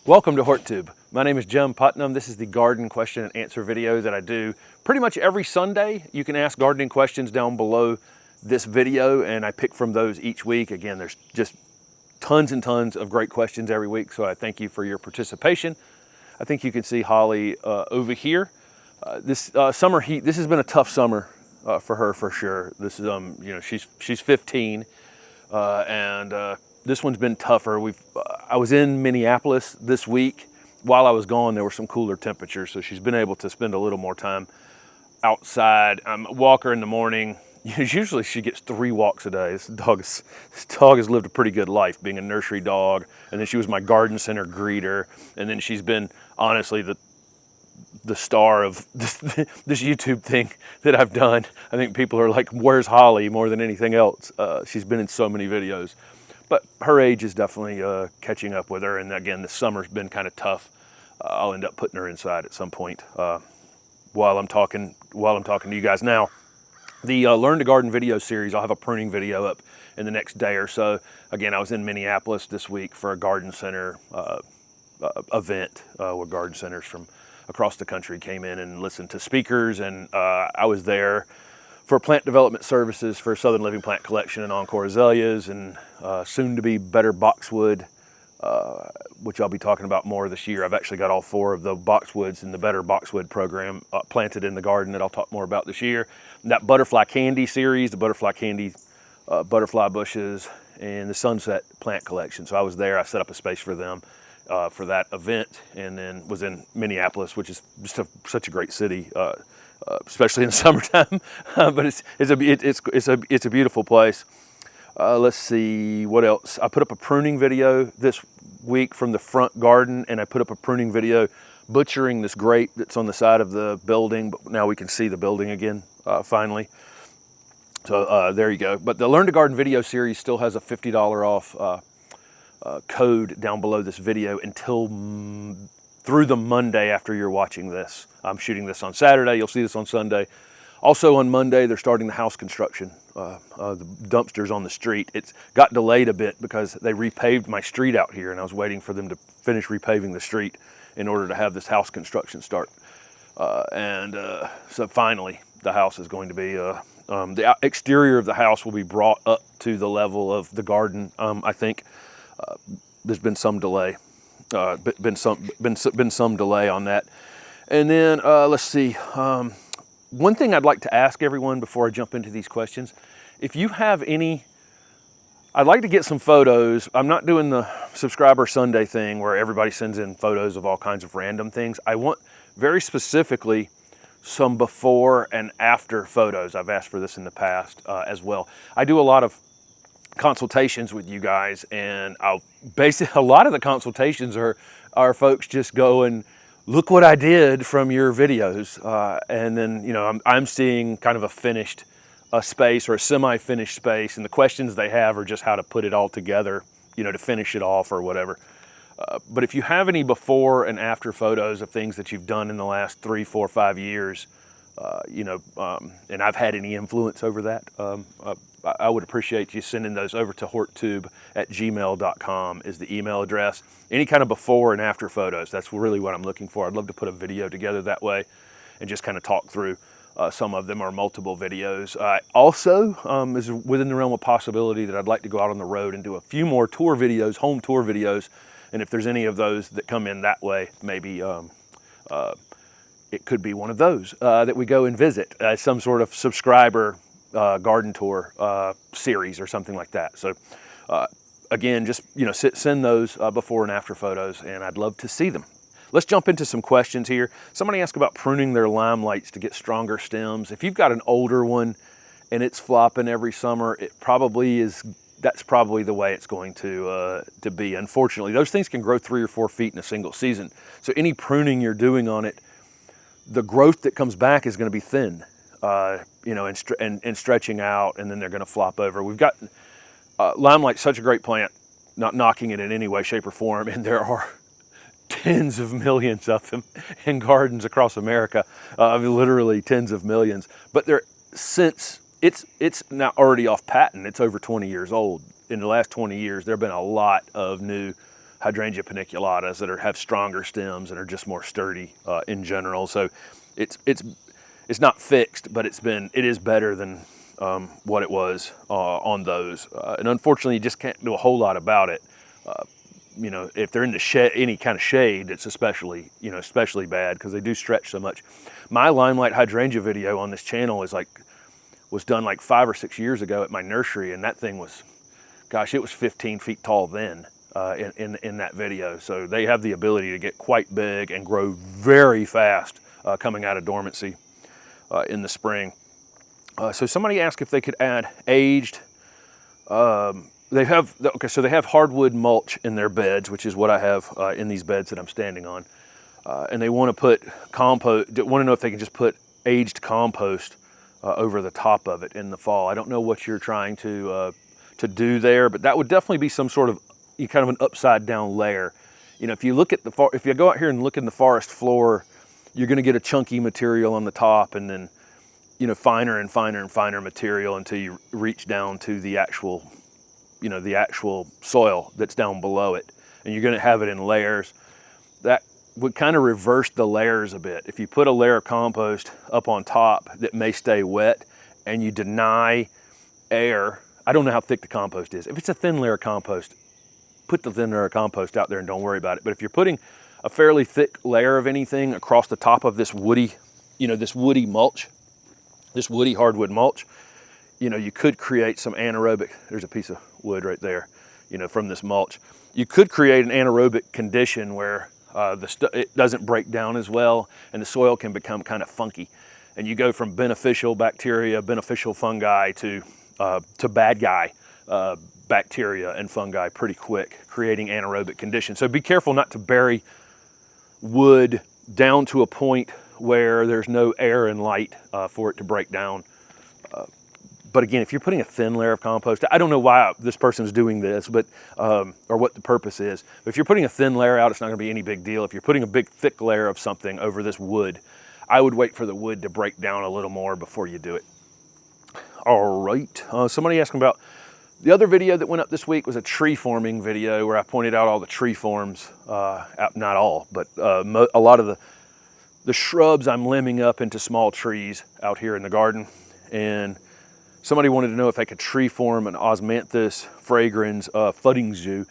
Welcome to HortTube. My name is Jim Putnam. This is the garden question and answer video that I do pretty much every Sunday. You can ask gardening questions down below this video and I pick from those each week. Again, there's just tons and tons of great questions every week, so I thank you for your participation. I think you can see Holly over here. This summer heat, this has been a tough summer for her for sure. This is, she's 15 and this one's been tougher. I was in Minneapolis this week. While I was gone, there were some cooler temperatures, so she's been able to spend a little more time outside. Walk her in the morning. Usually she gets 3 walks a day. This dog has lived a pretty good life, being a nursery dog, and then she was my garden center greeter, and then she's been honestly the star of this YouTube thing that I've done. I think people are like, "Where's Holly?" more than anything else. She's been in so many videos. But her age is definitely catching up with her, and again, this summer's been kind of tough. I'll end up putting her inside at some point while I'm talking to you guys now. The Learn to Garden video series, I'll have a pruning video up in the next day or so. Again, I was in Minneapolis this week for a garden center event where garden centers from across the country came in and listened to speakers, and I was there for plant development services for Southern Living Plant Collection and Encore Azaleas, and soon to be Better Boxwood, which I'll be talking about more this year. I've actually got all 4 of the boxwoods in the Better Boxwood program planted in the garden that I'll talk more about this year. And that Butterfly Candy series, the Butterfly Candy butterfly bushes, and the Sunset Plant Collection. So I was there, I set up a space for them for that event, and then was in Minneapolis, which is just such a great city. Especially in the summertime, but it's a beautiful place. Let's see what else. I put up a pruning video this week from the front garden, and I put up a pruning video butchering this grape that's on the side of the building. But now we can see the building again finally. So there you go. But the Learn to Garden video series still has a $50 off code down below this video until through the Monday after you're watching this. I'm shooting this on Saturday, you'll see this on Sunday. Also on Monday, they're starting the house construction. The dumpsters on the street. It's got delayed a bit because they repaved my street out here, and I was waiting for them to finish repaving the street in order to have this house construction start. So finally, the house is going to be, the exterior of the house will be brought up to the level of the garden. I think there's been some delay. Been some delay on that. And then let's see, one thing I'd like to ask everyone before I jump into these questions, if you have any, I'd like to get some photos. I'm not doing the subscriber Sunday thing where everybody sends in photos of all kinds of random things. I want very specifically some before and after photos. I've asked for this in the past as well. I do a lot of consultations with you guys, and a lot of the consultations are folks just going, "Look what I did from your videos," and then I'm seeing kind of a finished space or a semi-finished space, and the questions they have are just how to put it all together, to finish it off or whatever. But if you have any before and after photos of things that you've done in the last 3, 4, 5 years, and I've had any influence over that, I would appreciate you sending those over to horttube@gmail.com is the email address. Any kind of before and after photos, that's really what I'm looking for. I'd love to put a video together that way and just kind of talk through some of them or multiple videos. Also, is within the realm of possibility that I'd like to go out on the road and do a few more tour videos, home tour videos. And if there's any of those that come in that way, maybe it could be one of those that we go and visit, some sort of subscriber garden tour series or something like that. So again, just send those before and after photos, and I'd love to see them. Let's jump into some questions here. Somebody asked about pruning their limelights to get stronger stems. If you've got an older one and it's flopping every summer, that's probably the way it's going to be. Unfortunately, those things can grow 3 or 4 feet in a single season. So any pruning you're doing on it, the growth that comes back is going to be thin. And stretching out, and then they're going to flop over. We've got limelight's such a great plant, not knocking it in any way, shape, or form, and there are tens of millions of them in gardens across America, literally tens of millions. But since it's now already off patent, it's over 20 years old. In the last 20 years, there have been a lot of new hydrangea paniculatas that have stronger stems and are just more sturdy in general. So it's not fixed, but it is better than what it was on those. And unfortunately, you just can't do a whole lot about it. You know, if they're in the any kind of shade, it's especially bad because they do stretch so much. My limelight hydrangea video on this channel was done like 5 or 6 years ago at my nursery, and that thing was, gosh, it was 15 feet tall then in that video. So they have the ability to get quite big and grow very fast coming out of dormancy in the spring. So somebody asked if they could add aged. They have hardwood mulch in their beds, which is what I have in these beds that I'm standing on, and they want to put compost. Want to know if they can just put aged compost over the top of it in the fall. I don't know what you're trying to do there, but that would definitely be some sort of kind of an upside down layer. You know, if you look at if you go out here and look in the forest floor, you're going to get a chunky material on the top, and then finer and finer and finer material until you reach down to the actual soil that's down below it, and you're going to have it in layers. That would kind of reverse the layers a bit. If you put a layer of compost up on top that may stay wet and you deny air, I don't know how thick the compost is. If it's a thin layer of compost, put the thin layer of compost out there and don't worry about it. But if you're putting a fairly thick layer of anything across the top of this woody mulch, this woody hardwood mulch, you could create some anaerobic, there's a piece of wood right there, from this mulch. You could create an anaerobic condition where it doesn't break down as well and the soil can become kind of funky. And you go from beneficial bacteria, beneficial fungi to bad guy bacteria and fungi pretty quick, creating anaerobic conditions. So be careful not to bury wood down to a point where there's no air and light for it to break down. But again, if you're putting a thin layer of compost, I don't know why this person's doing this, but or what the purpose is. But if you're putting a thin layer out, it's not going to be any big deal. If you're putting a big thick layer of something over this wood, I would wait for the wood to break down a little more before you do it. All right. Somebody asking about the other video that went up this week was a tree forming video where I pointed out all the tree forms, not all, but a lot of the shrubs I'm limbing up into small trees out here in the garden. And somebody wanted to know if I could tree form an Osmanthus fragrans fudding zoo,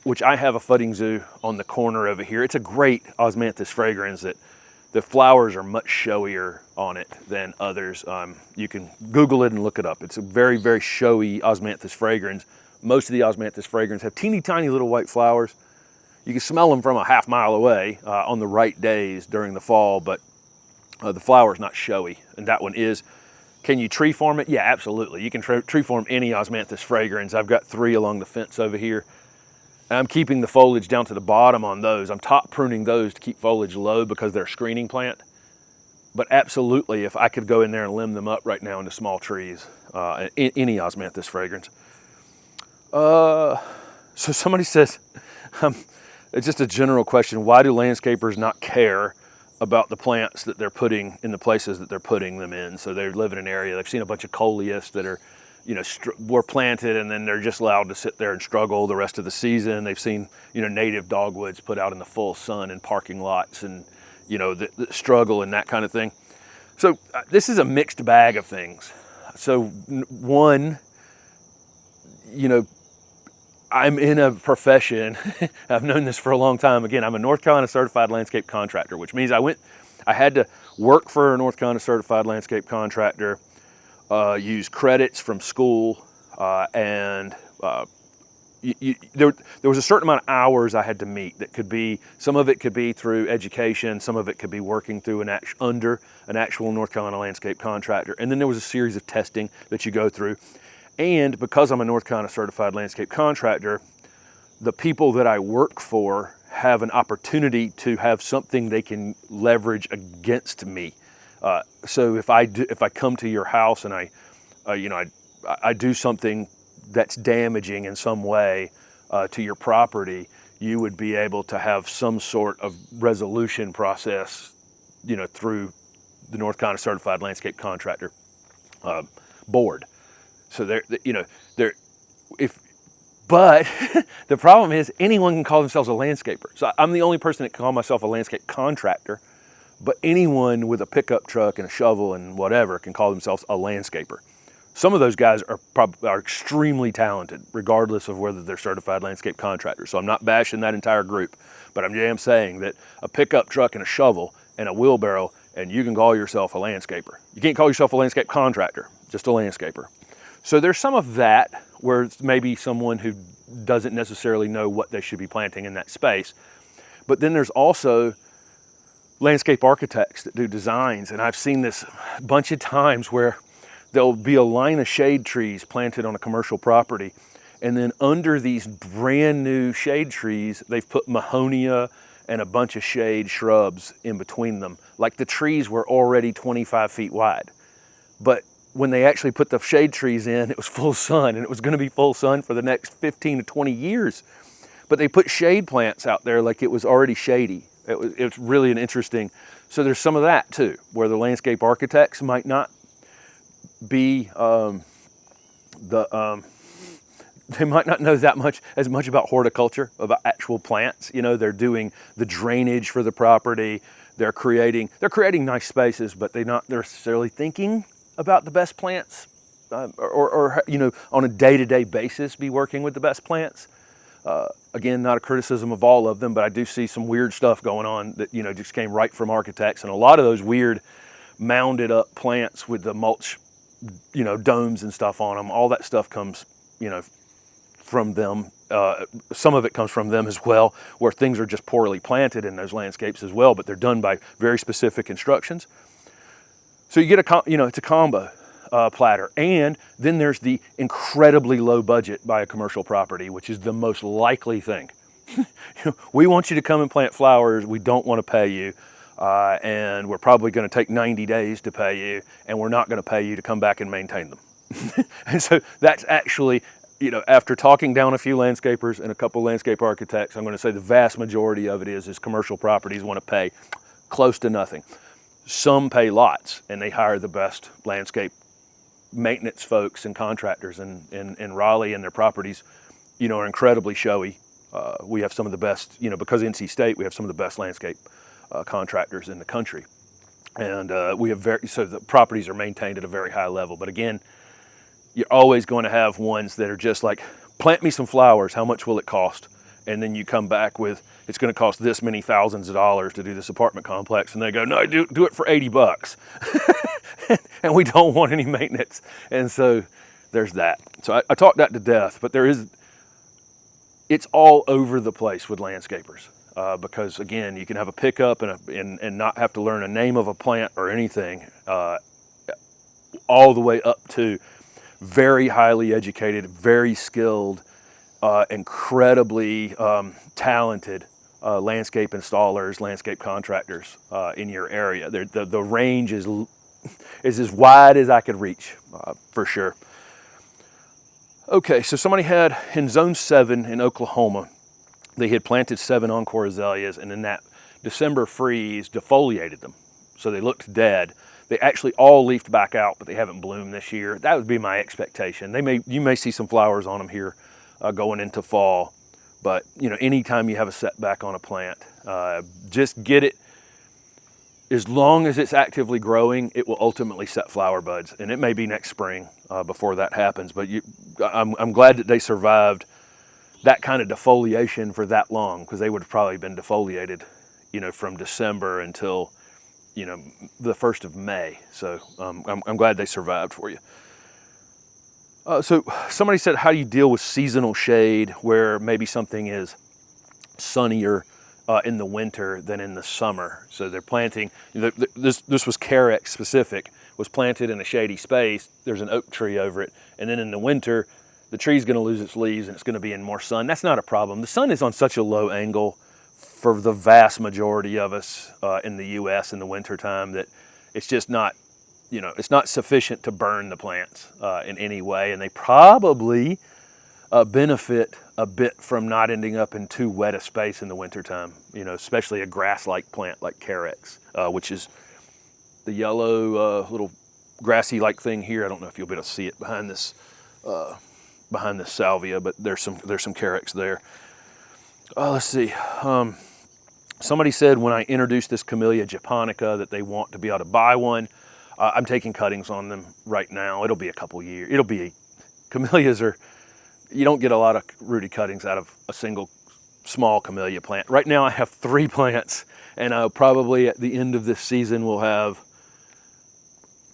which I have a fudding zoo on the corner over here. It's a great Osmanthus fragrans that the flowers are much showier on it than others. You can Google it and look it up. It's a very, very showy Osmanthus fragrans. Most of the Osmanthus fragrans have teeny tiny little white flowers. You can smell them from a half mile away on the right days during the fall, but the flower is not showy. And that one is. Can you tree form it? Yeah, absolutely. You can tree form any Osmanthus fragrans. I've got 3 along the fence over here. And I'm keeping the foliage down to the bottom on those. I'm top pruning those to keep foliage low because they're a screening plant. But absolutely, if I could go in there and limb them up right now into small trees, any Osmanthus fragrans. So somebody says, it's just a general question, why do landscapers not care about the plants that they're putting in the places that they're putting them in? So they live in an area, they've seen a bunch of coleus that are, were planted and then they're just allowed to sit there and struggle the rest of the season. They've seen, native dogwoods put out in the full sun in parking lots and, the struggle and that kind of thing. So this is a mixed bag of things. So one, I'm in a profession, I've known this for a long time. Again, I'm a North Carolina certified landscape contractor, which means I had to work for a North Carolina certified landscape contractor, use credits from school, and there was a certain amount of hours I had to meet. That could be, some of it could be through education, some of it could be working through under an actual North Carolina landscape contractor. And then there was a series of testing that you go through. And because I'm a North Carolina certified landscape contractor, the people that I work for have an opportunity to have something they can leverage against me. So if I come to your house and I do something that's damaging in some way to your property, you would be able to have some sort of resolution process, through the North Carolina certified landscape contractor board. So if But the problem is anyone can call themselves a landscaper. So I'm the only person that can call myself a landscape contractor, but anyone with a pickup truck and a shovel and whatever can call themselves a landscaper. Some of those guys are extremely talented, regardless of whether they're certified landscape contractors. So I'm not bashing that entire group, but I'm saying that a pickup truck and a shovel and a wheelbarrow, and you can call yourself a landscaper. You can't call yourself a landscape contractor, just a landscaper. So there's some of that where it's maybe someone who doesn't necessarily know what they should be planting in that space. But then there's also landscape architects that do designs, and I've seen this a bunch of times where there'll be a line of shade trees planted on a commercial property, and then under these brand new shade trees, they've put mahonia and a bunch of shade shrubs in between them. Like the trees were already 25 feet wide. But when they actually put the shade trees in, it was full sun, and it was gonna be full sun for the next 15 to 20 years. But they put shade plants out there like it was already shady. It's really an interesting, so there's some of that too, where the landscape architects might not be, they might not know as much about horticulture, about actual plants. You know, they're doing the drainage for the property. They're creating nice spaces, but they're not necessarily thinking about the best plants, or you know, on a day-to-day basis, be working with the best plants. Again, not a criticism of all of them, but I do see some weird stuff going on that, you know, just came right from architects. And a lot of those weird mounded up plants with the mulch, you know, domes and stuff on them, all that stuff comes, you know, from them. Some of it comes from them as well, where things are just poorly planted in those landscapes as well, but they're done by very specific instructions. So you get it's a combo platter. And then there's the incredibly low budget by a commercial property, which is the most likely thing. You know, we want you to come and plant flowers. We don't want to pay you. And we're probably going to take 90 days to pay you, and we're not going to pay you to come back and maintain them. And so that's actually, you know, after talking down a few landscapers and a couple landscape architects, I'm going to say the vast majority of it is commercial properties want to pay close to nothing. Some pay lots, and they hire the best landscape maintenance folks and contractors in Raleigh, and their properties, you know, are incredibly showy. We have some of the best, you know, because NC State, we have some of the best landscape contractors in the country. And we have so the properties are maintained at a very high level. But again, you're always going to have ones that are just like, plant me some flowers, how much will it cost? And then you come back with, it's going to cost this many thousands of dollars to do this apartment complex. And they go, no, do it for $80. And we don't want any maintenance. And so there's that. So I talked that to death, but it's all over the place with landscapers. Because again, you can have a pickup and not have to learn a name of a plant or anything, all the way up to very highly educated, very skilled, incredibly talented landscape installers, landscape contractors in your area. The range is as wide as I could reach, for sure. Okay, so somebody had in Zone 7 in Oklahoma, they had planted 7 encore azaleas, and in that December freeze defoliated them. So they looked dead. They actually all leafed back out, but they haven't bloomed this year. That would be my expectation. You may see some flowers on them here going into fall. But you know, anytime you have a setback on a plant, just get it. As long as it's actively growing, it will ultimately set flower buds, and it may be next spring before that happens. But I'm glad that they survived that kind of defoliation for that long, because they would have probably been defoliated, you know, from December until, you know, the 1st of May. So I'm glad they survived for you. So somebody said, how do you deal with seasonal shade where maybe something is sunnier in the winter than in the summer? So they're planting, this was Carex specific, was planted in a shady space. There's an oak tree over it. And then in the winter, the tree's going to lose its leaves and it's going to be in more sun. That's not a problem. The sun is on such a low angle for the vast majority of us in the U.S. in the wintertime that it's just not, you know, it's not sufficient to burn the plants in any way. And they probably benefit a bit from not ending up in too wet a space in the wintertime, you know, especially a grass-like plant like Carex, which is the yellow little grassy-like thing here. I don't know if you'll be able to see it behind this behind this salvia, but there's some carex there. Let's see. Somebody said when I introduced this Camellia japonica that they want to be able to buy one. I'm taking cuttings on them right now. It'll be a couple years. Camellias are, you don't get a lot of rooty cuttings out of a single small camellia plant. Right now I have 3 plants, and probably at the end of this season we'll have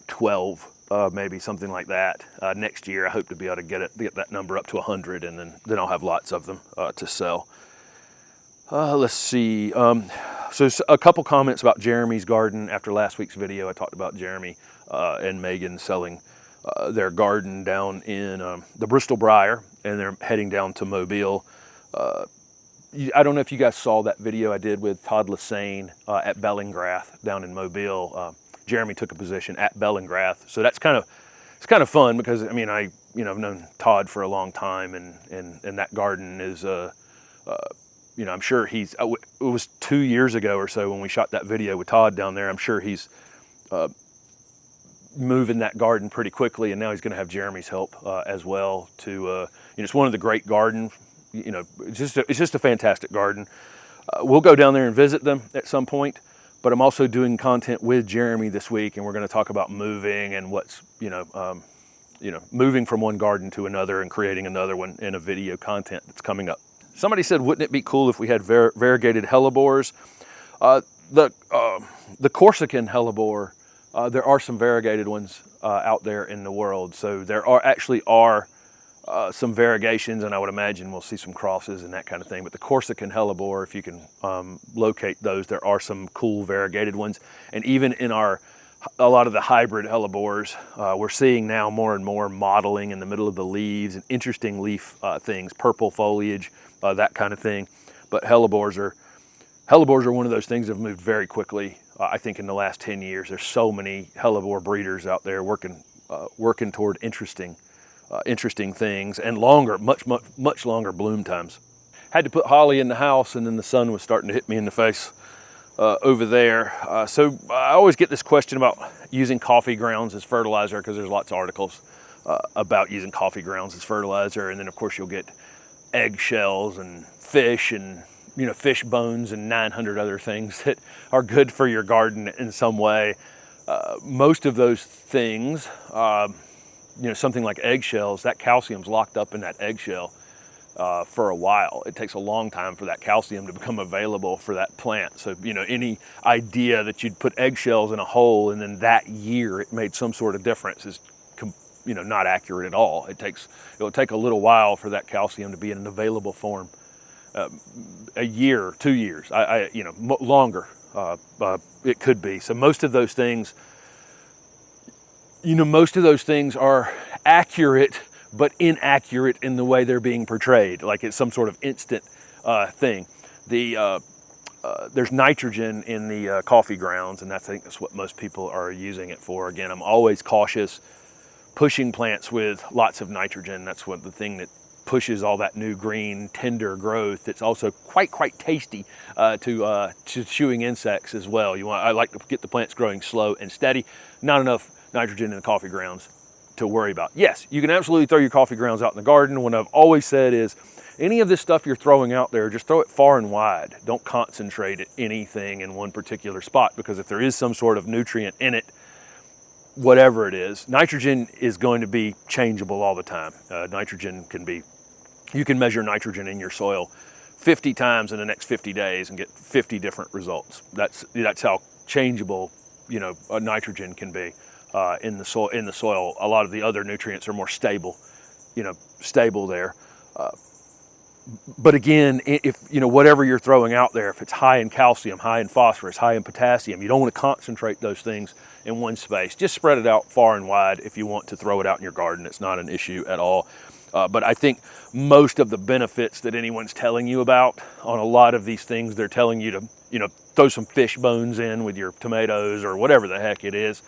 12, maybe something like that. Next year I hope to be able to get that number up to 100, and then I'll have lots of them to sell. Let's see. So a couple comments about Jeremy's garden. After last week's video, I talked about Jeremy and Megan selling their garden down in the Bristol Briar, and they're heading down to Mobile. I don't know if you guys saw that video I did with Todd Lassane at Bellingrath down in Mobile. Jeremy took a position at Bellingrath, so it's kind of fun because I mean I've known Todd for a long time, and that garden is I'm sure it was 2 years ago or so when we shot that video with Todd down there. I'm sure he's moving that garden pretty quickly, and now he's going to have Jeremy's help as well. It's one of the great gardens. It's just a fantastic garden. We'll go down there and visit them at some point, but I'm also doing content with Jeremy this week, and we're going to talk about moving and what's moving from one garden to another and creating another one in a video content that's coming up. Somebody said, wouldn't it be cool if we had variegated hellebores? The Corsican hellebore, there are some variegated ones out there in the world. So there are some variegations, and I would imagine we'll see some crosses and that kind of thing. But the Corsican hellebore, if you can locate those, there are some cool variegated ones. And even in a lot of the hybrid hellebores, we're seeing now more and more mottling in the middle of the leaves and interesting leaf things, purple foliage, that kind of thing. But hellebores are one of those things that have moved very quickly. I think in the last 10 years, there's so many hellebore breeders out there working toward interesting things and much longer bloom times. Had to put holly in the house, and then the sun was starting to hit me in the face over there. So I always get this question about using coffee grounds as fertilizer, because there's lots of articles about using coffee grounds as fertilizer, and then of course you'll get eggshells and fish and fish bones and 900 other things that are good for your garden in some way. Most of those things, something like eggshells, that calcium's locked up in that eggshell for a while. It takes a long time for that calcium to become available for that plant. So, any idea that you'd put eggshells in a hole and then that year it made some sort of difference is not accurate at all. It'll take a little while for that calcium to be in an available form. A year, 2 years, longer. It could be. So most of those things are accurate, but inaccurate in the way they're being portrayed. Like it's some sort of instant thing. There's nitrogen in the coffee grounds, and I think that's what most people are using it for. Again, I'm always cautious pushing plants with lots of nitrogen. That's what the thing that pushes all that new green tender growth. It's also quite tasty to chewing insects as well. I like to get the plants growing slow and steady. Not enough nitrogen in the coffee grounds to worry about. Yes, you can absolutely throw your coffee grounds out in the garden. What I've always said is any of this stuff you're throwing out there, just throw it far and wide. Don't concentrate anything in one particular spot, because if there is some sort of nutrient in it, whatever it is, nitrogen is going to be changeable all the time. You can measure nitrogen in your soil 50 times in the next 50 days and get 50 different results. That's how changeable, nitrogen can be in the soil. A lot of the other nutrients are more stable there. But again, if whatever you're throwing out there, if it's high in calcium, high in phosphorus, high in potassium, you don't want to concentrate those things in one space. Just spread it out far and wide. If you want to throw it out in your garden, it's not an issue at all. But I think most of the benefits that anyone's telling you about on a lot of these things, they're telling you to, throw some fish bones in with your tomatoes or whatever the heck it is.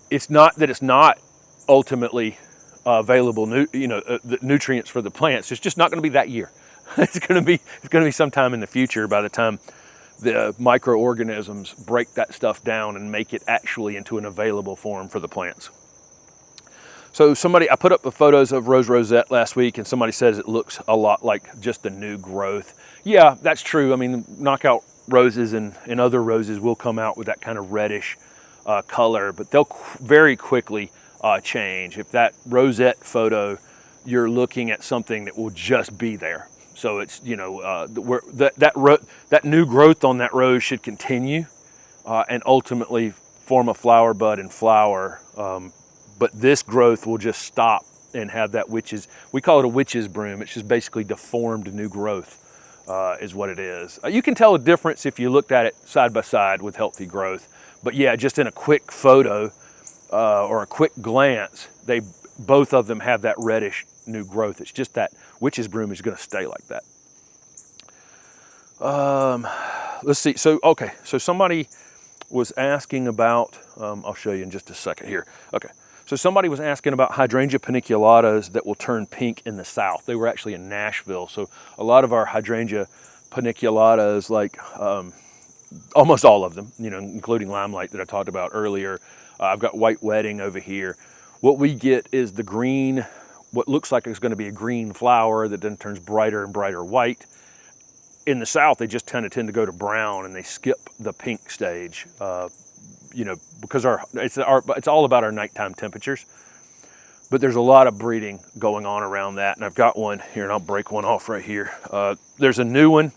It's not that it's not ultimately available, the nutrients for the plants. It's just not going to be that year. It's going to be sometime in the future by the time the microorganisms break that stuff down and make it actually into an available form for the plants. So I put up the photos of rose rosette last week, and somebody says it looks a lot like just the new growth. Yeah, that's true. I mean, knockout roses and other roses will come out with that kind of reddish color, but they'll very quickly change. If that rosette photo, you're looking at something that will just be there. So it's, you know, that new growth on that rose should continue and ultimately form a flower bud and flower. But this growth will just stop and have that we call it a witch's broom. It's just basically deformed new growth is what it is. You can tell a difference if you looked at it side by side with healthy growth. But yeah, just in a quick photo or a quick glance, both of them have that reddish new growth. It's just that witch's broom is going to stay like that. Let's see. So somebody was asking about, I'll show you in just a second here. Okay. So somebody was asking about hydrangea paniculatas that will turn pink in the south. They were actually in Nashville. So a lot of our hydrangea paniculatas, like almost all of them, you know, including limelight that I talked about earlier. I've got white wedding over here. What we get is the green, what looks like it's going to be a green flower that then turns brighter and brighter white. In the south, they just kind of tend to go to brown and they skip the pink stage. You know, because it's all about our nighttime temperatures. But there's a lot of breeding going on around that, and I've got one here, and I'll break one off right here. There's a new one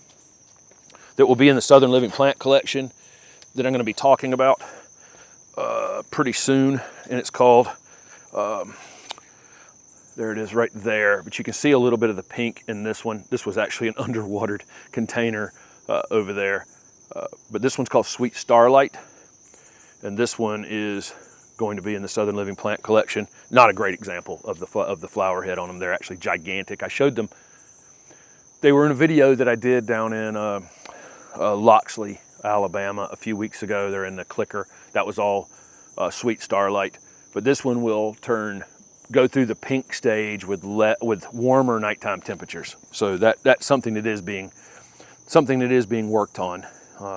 that will be in the Southern Living Plant Collection that I'm going to be talking about pretty soon, and it's called, there it is right there, but you can see a little bit of the pink in this one. This was actually an underwatered container over there, but this one's called Sweet Starlight. And this one is going to be in the Southern Living Plant Collection. Not a great example of the flower head on them. They're actually gigantic. I showed them. They were in a video that I did down in Loxley, Alabama a few weeks ago. They're in the clicker. That was all Sweet Starlight. But this one will go through the pink stage with warmer nighttime temperatures. So that's something that is being worked on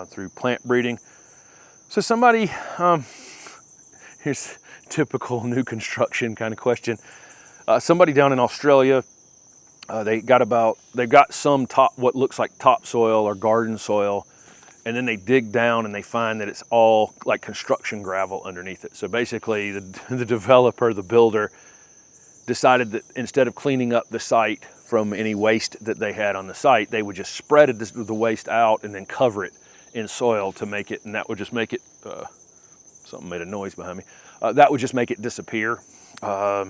through plant breeding. So somebody, here's typical new construction kind of question. Somebody down in Australia, they've got some what looks like topsoil or garden soil, and then they dig down and they find that it's all like construction gravel underneath it. So basically the developer, the builder, decided that instead of cleaning up the site from any waste that they had on the site, they would just spread the waste out and then cover it in soil to make it, and that would just make it, something made a noise behind me, that would just make it disappear. I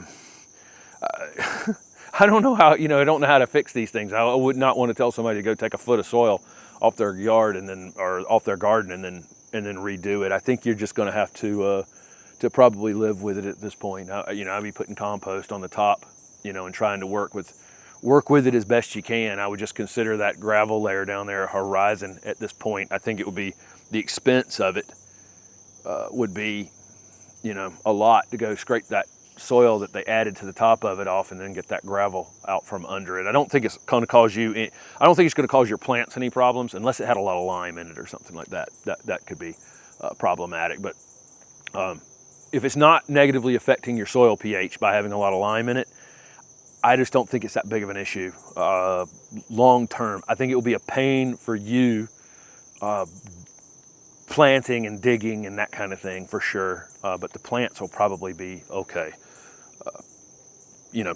don't know how, I don't know how to fix these things. I would not want to tell somebody to go take a foot of soil off their yard or off their garden and then redo it. I think you're just going to have to probably live with it at this point. I'd be putting compost on the top, and trying to work with it as best you can. I would just consider that gravel layer down there a horizon at this point. I think it would be, the expense of it would be, a lot to go scrape that soil that they added to the top of it off and then get that gravel out from under it. I don't think it's going to cause your plants any problems unless it had a lot of lime in it or something like that. That could be problematic. But if it's not negatively affecting your soil pH by having a lot of lime in it, I just don't think it's that big of an issue long term. I think it will be a pain for you planting and digging and that kind of thing for sure, but the plants will probably be okay.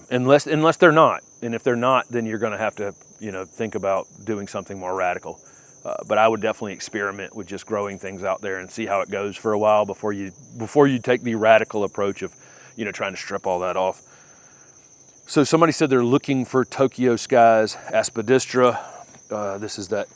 Unless they're not. And if they're not, then you're going to have to, think about doing something more radical. But I would definitely experiment with just growing things out there and see how it goes for a while before you take the radical approach of, trying to strip all that off. So somebody said they're looking for Tokyo Skies aspidistra. This is that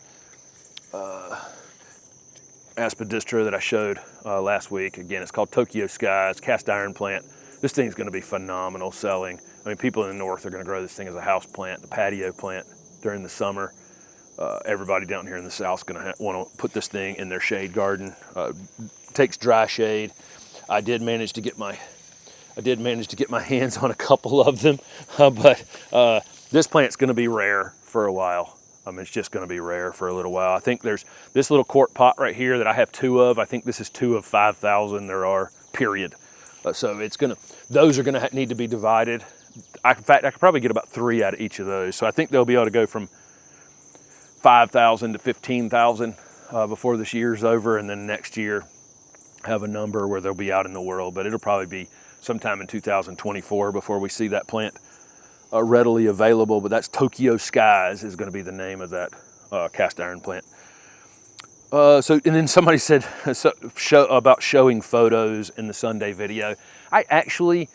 aspidistra that I showed last week. Again, it's called Tokyo Skies, cast iron plant. This thing's going to be phenomenal selling. I mean, people in the north are going to grow this thing as a house plant, a patio plant during the summer. Everybody down here in the south is going to want to put this thing in their shade garden. Takes dry shade. I did manage to get my hands on a couple of them, but this plant's going to be rare for a while. It's just going to be rare for a little while. I think there's this little quart pot right here that I have 2 of. I think this is 2 of 5,000 there are, period. So those are gonna need to be divided. In fact, I could probably get about 3 out of each of those. So I think they'll be able to go from 5,000 to 15,000 before this year's over, and then next year have a number where they'll be out in the world. But it'll probably be sometime in 2024 before we see that plant readily available. But that's Tokyo Skies is going to be the name of that cast iron plant. And then somebody said about showing photos in the Sunday video. I actually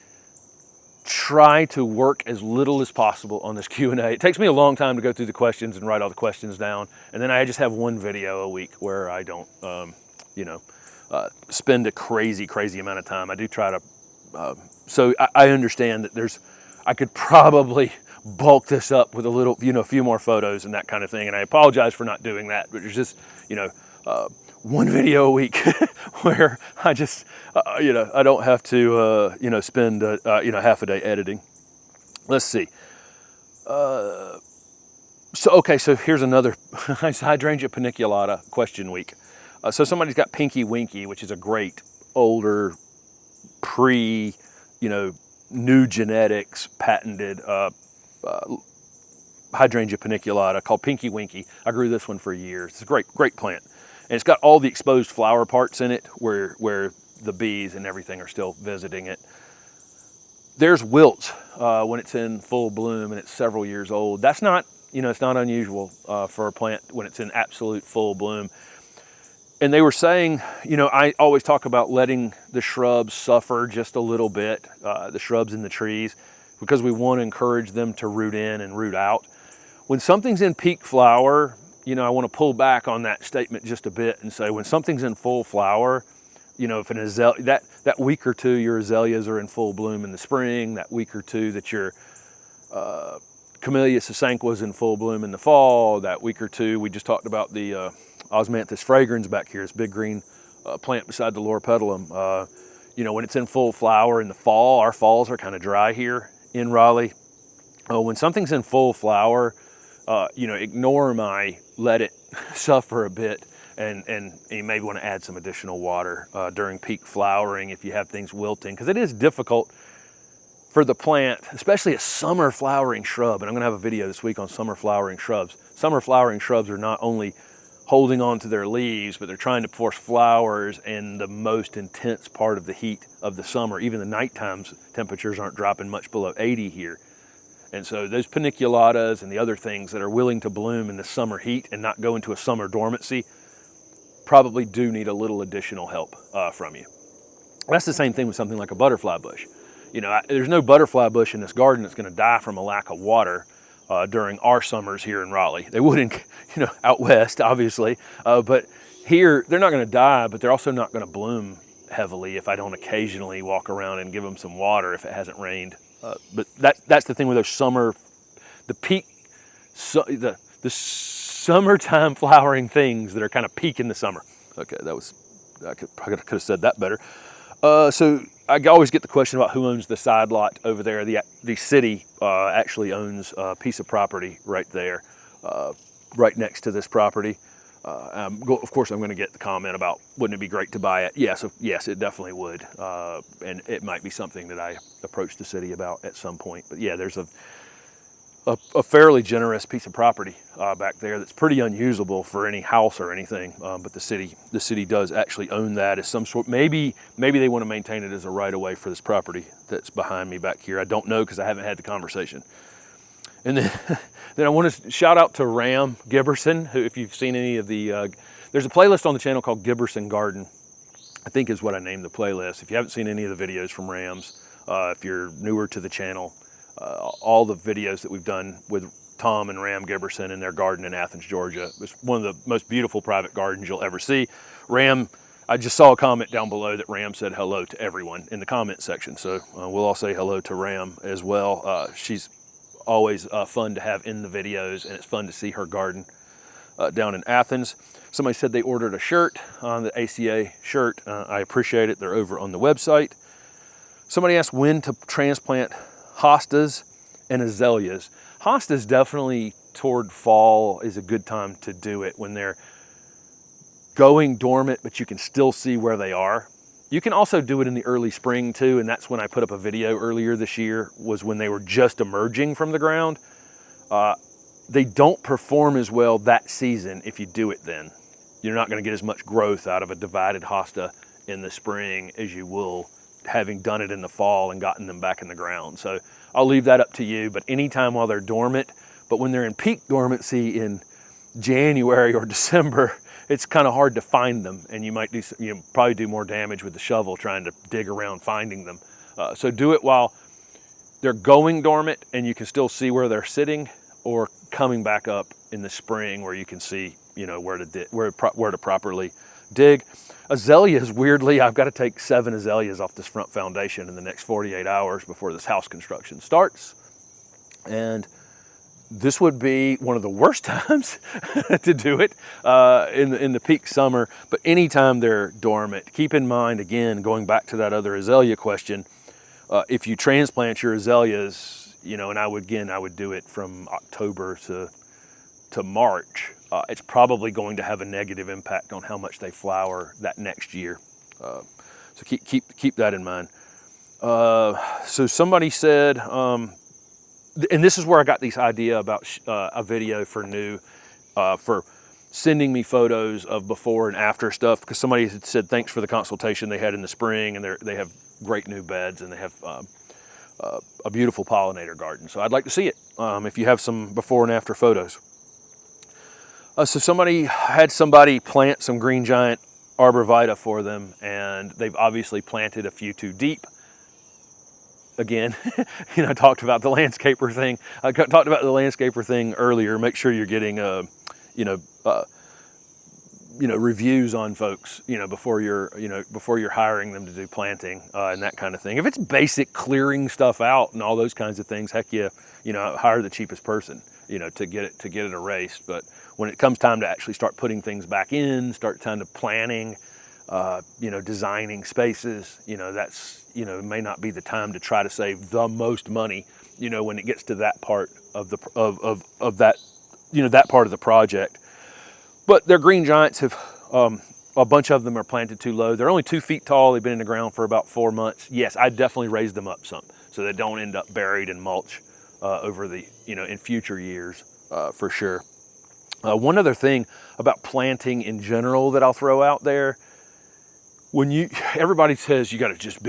try to work as little as possible on this Q&A. It takes me a long time to go through the questions and write all the questions down. And then I just have one video a week where I don't, spend a crazy amount of time. I do try to, so I understand that I could probably bulk this up with a few more photos and that kind of thing. And I apologize for not doing that, but there's just, one video a week where I just, I don't have to, spend, half a day editing. Let's see. So here's another Hydrangea paniculata question week. So somebody's got Pinky Winky, which is a great older new genetics patented Hydrangea paniculata called Pinky Winky. I grew this one for years. It's a great plant. And it's got all the exposed flower parts in it where the bees and everything are still visiting it. There's wilts when it's in full bloom and it's several years old. That's not, it's not unusual for a plant when it's in absolute full bloom. And they were saying, I always talk about letting the shrubs suffer just a little bit, the shrubs and the trees, because we want to encourage them to root in and root out. When something's in peak flower, I want to pull back on that statement just a bit and say when something's in full flower, if an azalea, that week or two your azaleas are in full bloom in the spring, that week or two that your Camellia sasanqua is in full bloom in the fall, that week or two we just talked about the Osmanthus fragrans back here, this big green plant beside the loropetalum. When it's in full flower in the fall, our falls are kind of dry here in Raleigh. When something's in full flower, ignore my let it suffer a bit, and you may want to add some additional water during peak flowering if you have things wilting, because it is difficult for the plant, especially a summer flowering shrub. And I'm going to have a video this week on summer flowering shrubs. Summer flowering shrubs are not only holding on to their leaves, but they're trying to force flowers in the most intense part of the heat of the summer. Even the nighttime temperatures aren't dropping much below 80 here. And so those paniculatas and the other things that are willing to bloom in the summer heat and not go into a summer dormancy probably do need a little additional help from you. That's the same thing with something like a butterfly bush. There's no butterfly bush in this garden that's going to die from a lack of water during our summers here in Raleigh. They wouldn't, out west, obviously, but here they're not going to die, but they're also not going to bloom heavily if I don't occasionally walk around and give them some water if it hasn't rained. But that's the thing with those the summertime flowering things that are kind of peak in the summer. Okay, I could have said that better. So I always get the question about who owns the side lot over there. The city actually owns a piece of property right there, right next to this property. Of course, I'm going to get the comment about, wouldn't it be great to buy it? Yes, it definitely would. And it might be something that I approach the city about at some point. But yeah, there's a fairly generous piece of property back there that's pretty unusable for any house or anything. But the city does actually own that as some sort. Maybe they want to maintain it as a right of way for this property that's behind me back here. I don't know because I haven't had the conversation. And then I want to shout out to Ram Giberson, who, if you've seen any of the, there's a playlist on the channel called Giberson Garden, I think is what I named the playlist. If you haven't seen any of the videos from Rams, if you're newer to the channel, all the videos that we've done with Tom and Ram Giberson in their garden in Athens, Georgia. It's one of the most beautiful private gardens you'll ever see. Ram, I just saw a comment down below that Ram said hello to everyone in the comment section. So we'll all say hello to Ram as well. She's always fun to have in the videos, and it's fun to see her garden down in Athens. Somebody said they ordered a shirt on the ACA shirt. I appreciate it. They're over on the website. Somebody asked when to transplant hostas and azaleas. Hostas definitely toward fall is a good time to do it when they're going dormant, but you can still see where they are. You can also do it in the early spring too, and that's when I put up a video earlier this year, was when they were just emerging from the ground. They don't perform as well that season if you do it then. You're not going to get as much growth out of a divided hosta in the spring as you will having done it in the fall and gotten them back in the ground. So I'll leave that up to you, but anytime while they're dormant, but when they're in peak dormancy in January or December, it's kind of hard to find them, and you might probably do more damage with the shovel trying to dig around finding them. So do it while they're going dormant and you can still see where they're sitting, or coming back up in the spring where you can see, where to properly dig. Azaleas, weirdly, I've got to take 7 azaleas off this front foundation in the next 48 hours before this house construction starts. And this would be one of the worst times to do it in the peak summer, but anytime they're dormant. Keep in mind, again, going back to that other azalea question, if you transplant your azaleas, and I would do it from October to March, it's probably going to have a negative impact on how much they flower that next year. So keep that in mind. So somebody said, and this is where I got this idea about a video for sending me photos of before and after stuff, because somebody had said thanks for the consultation they had in the spring, and they have great new beds, and they have a beautiful pollinator garden. So I'd like to see it if you have some before and after photos. So somebody had plant some green giant arborvitae for them, and they've obviously planted a few too deep. Again, I talked about the landscaper thing. I talked about the landscaper thing earlier. Make sure you're getting, reviews on folks, before you're hiring them to do planting and that kind of thing. If it's basic clearing stuff out and all those kinds of things, heck yeah, hire the cheapest person, to get it erased. But when it comes time to actually start putting things back in, start time to planning, designing spaces, that's, may not be the time to try to save the most money, when it gets to that part of that, that part of the project. But their green giants have, a bunch of them are planted too low. They're only 2 feet tall. They've been in the ground for about 4 months. Yes, I definitely raised them up some so they don't end up buried in mulch over the, in future years, for sure. One other thing about planting in general that I'll throw out there, everybody says you got to just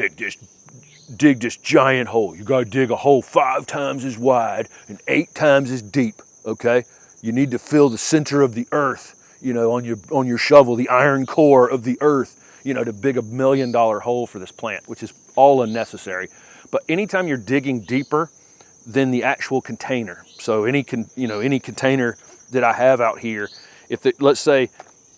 dig this giant hole. You got to dig a hole 5 times as wide and 8 times as deep. Okay, you need to fill the center of the earth. On your shovel, the iron core of the earth. To dig $1 million hole for this plant, which is all unnecessary. But anytime you're digging deeper than the actual container, so any container that I have out here, let's say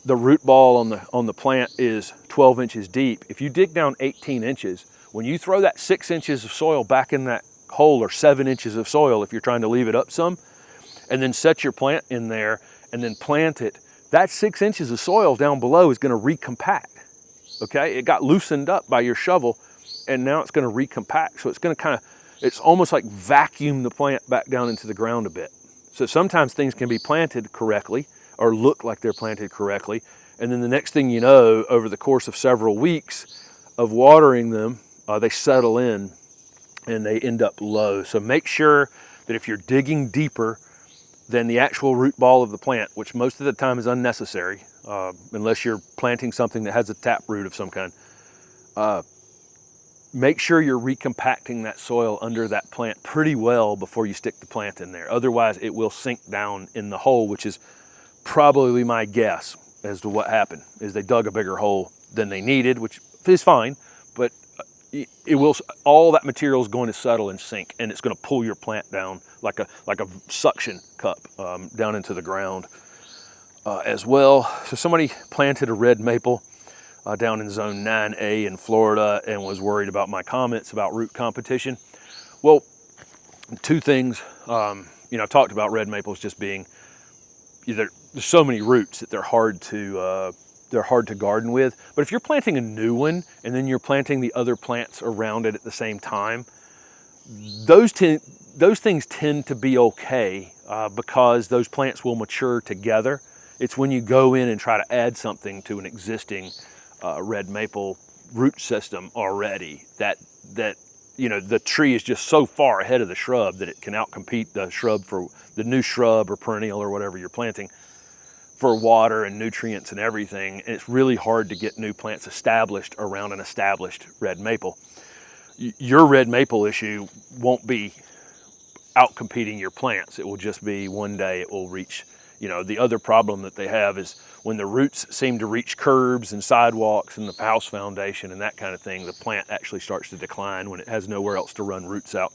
the root ball on the plant is 12 inches deep. If you dig down 18 inches, when you throw that 6 inches of soil back in that hole, or 7 inches of soil if you're trying to leave it up some, and then set your plant in there and then plant it, that 6 inches of soil down below is going to recompact. Okay, it got loosened up by your shovel, and now it's going to recompact. So it's going to it's almost like vacuum the plant back down into the ground a bit. So sometimes things can be planted correctly or look like they're planted correctly, and then the next thing you know, over the course of several weeks of watering them, they settle in and they end up low. So make sure that if you're digging deeper than the actual root ball of the plant, which most of the time is unnecessary, unless you're planting something that has a tap root of some kind, make sure you're recompacting that soil under that plant pretty well before you stick the plant in there. Otherwise, it will sink down in the hole, which is probably my guess as to what happened, is they dug a bigger hole than they needed, which is fine, but all that material is going to settle and sink, and it's going to pull your plant down like a suction cup down into the ground as well. So somebody planted a red maple down in zone 9A in Florida and was worried about my comments about root competition. Well, 2 things. I've talked about red maples just being there's so many roots that they're hard to garden with. But if you're planting a new one and then you're planting the other plants around it at the same time, those things tend to be okay because those plants will mature together. It's when you go in and try to add something to an existing red maple root system already that you know, the tree is just so far ahead of the shrub that it can outcompete the shrub for the new shrub or perennial or whatever you're planting for water and nutrients and everything. And it's really hard to get new plants established around an established red maple. Your red maple issue won't be outcompeting your plants. It will just be one day it will reach, you know, the other problem that they have is when the roots seem to reach curbs and sidewalks and the house foundation and that kind of thing, the plant actually starts to decline when it has nowhere else to run roots out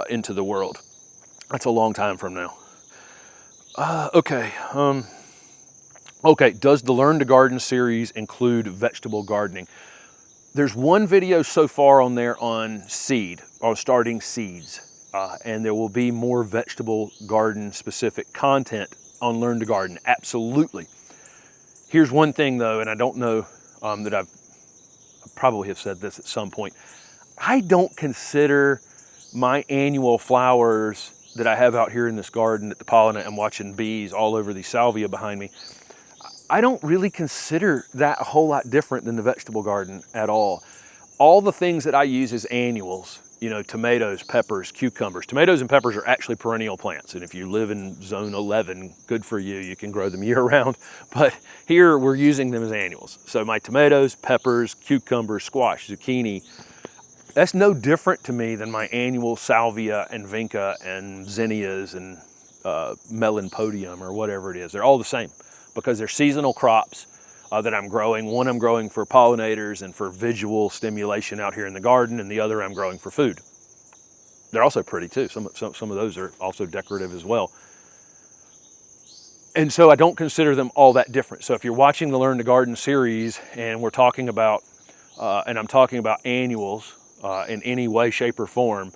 into the world. That's a long time from now. Okay, does the Learn to Garden series include vegetable gardening? There's one video so far on there on seed, or starting seeds, and there will be more vegetable garden specific content on Learn to Garden, absolutely. Here's one thing though, and I don't know that I probably have said this at some point. I don't consider my annual flowers that I have out here in this garden at the pollinate. I'm watching bees all over the salvia behind me. I don't really consider that a whole lot different than the vegetable garden at all. All the things that I use as annuals, you know, tomatoes, peppers, cucumbers. Tomatoes and peppers are actually perennial plants. And if you live in zone 11, good for you, you can grow them year round. But here we're using them as annuals. So my tomatoes, peppers, cucumbers, squash, zucchini, that's no different to me than my annual salvia and vinca and zinnias and melonpodium or whatever it is. They're all the same because they're seasonal crops that I'm growing. One I'm growing for pollinators and for visual stimulation out here in the garden, and the other I'm growing for food. They're also pretty too. Some of those are also decorative as well. And so I don't consider them all that different. So if you're watching the Learn to Garden series and we're talking about, and I'm talking about annuals in any way, shape, or form,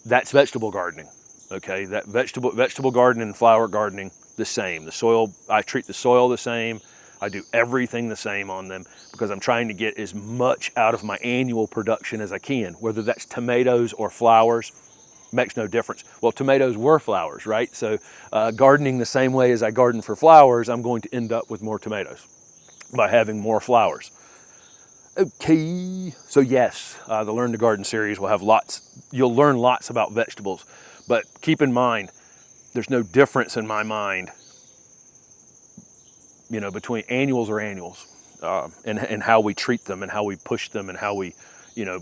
that's vegetable gardening. Okay, that vegetable gardening and flower gardening, the same. The soil, I treat the soil the same. I do everything the same on them because I'm trying to get as much out of my annual production as I can, whether that's tomatoes or flowers, makes no difference. Well, tomatoes were flowers, right? So gardening the same way as I garden for flowers, I'm going to end up with more tomatoes by having more flowers. Okay, so yes, the Learn to Garden series will have you'll learn lots about vegetables, but keep in mind, there's no difference in my mind, you know, between annuals or annuals, and how we treat them and how we push them and how we, you know,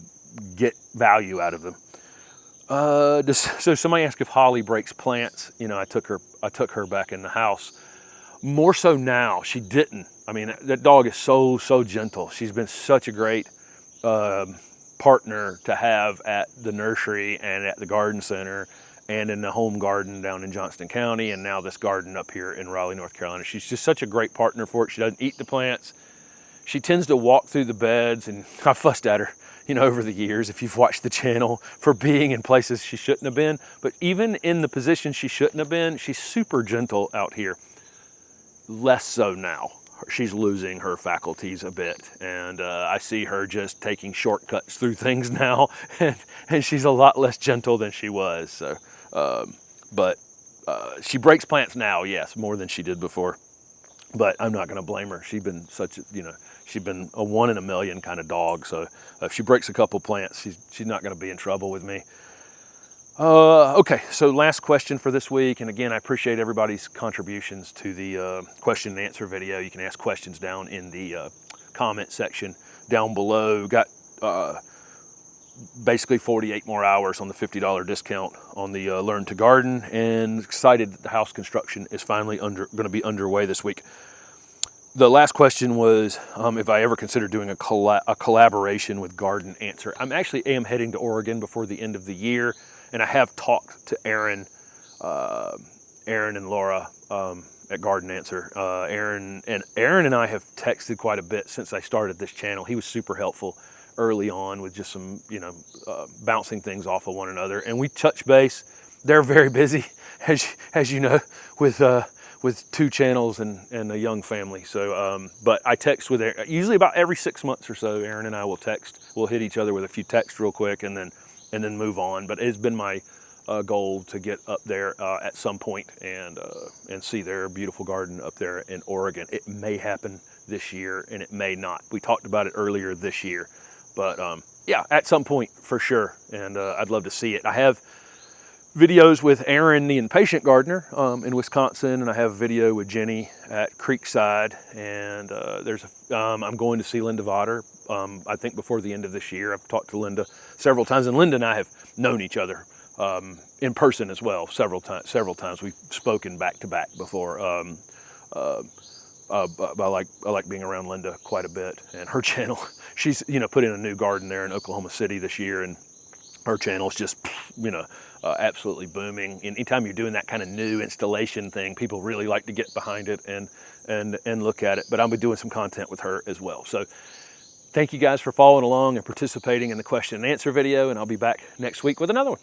get value out of them. So somebody asked if Holly breaks plants. You know, I took her back in the house. More so now, she didn't. I mean, that dog is so gentle. She's been such a great partner to have at the nursery and at the garden center and in the home garden down in Johnston County, and now this garden up here in Raleigh, North Carolina. She's just such a great partner for it. She doesn't eat the plants. She tends to walk through the beds, and I fussed at her, you know, over the years, if you've watched the channel, for being in places she shouldn't have been. But even in the position she shouldn't have been, she's super gentle out here. Less so now. She's losing her faculties a bit, and I see her just taking shortcuts through things now, and she's a lot less gentle than she was. So, but she breaks plants now, yes, more than she did before. But I'm not going to blame her. She's been such a, you know, she's been a 1 in a million kind of dog. So if she breaks a couple plants, she's not going to be in trouble with me. Okay, so last question for this week, and again, I appreciate everybody's contributions to the question and answer video. You can ask questions down in the comment section down below. Got basically 48 more hours on the $50 discount on the Learn to Garden, and excited that the house construction is finally going to be underway this week. The last question was if I ever consider doing a collaboration with Garden Answer. I'm actually heading to Oregon before the end of the year. And I have talked to Aaron and Laura at Garden Answer. Aaron and I have texted quite a bit since I started this channel. He was super helpful early on with just some, you know, bouncing things off of one another. And we touch base. They're very busy, as you know, with 2 channels and a young family. So, but I text with Aaron, usually about every 6 months or so. Aaron and I will text. We'll hit each other with a few texts real quick, and then move on. But it's been my goal to get up there at some point and see their beautiful garden up there in Oregon. It may happen this year, and it may not. We talked about it earlier this year, but yeah, at some point for sure, and I'd love to see it. I have videos with Aaron, the impatient gardener, in Wisconsin, and I have a video with Jenny at Creekside, and I'm going to see Linda Vodder, I think before the end of this year. I've talked to Linda several times, and Linda and I have known each other in person as well several times. We've spoken back to back before. But I like being around Linda quite a bit, and her channel, she's put in a new garden there in Oklahoma City this year, and her channel is just absolutely booming. Anytime you're doing that kind of new installation thing, people really like to get behind it and look at it. But I'll be doing some content with her as well. So thank you guys for following along and participating in the question and answer video, and I'll be back next week with another one.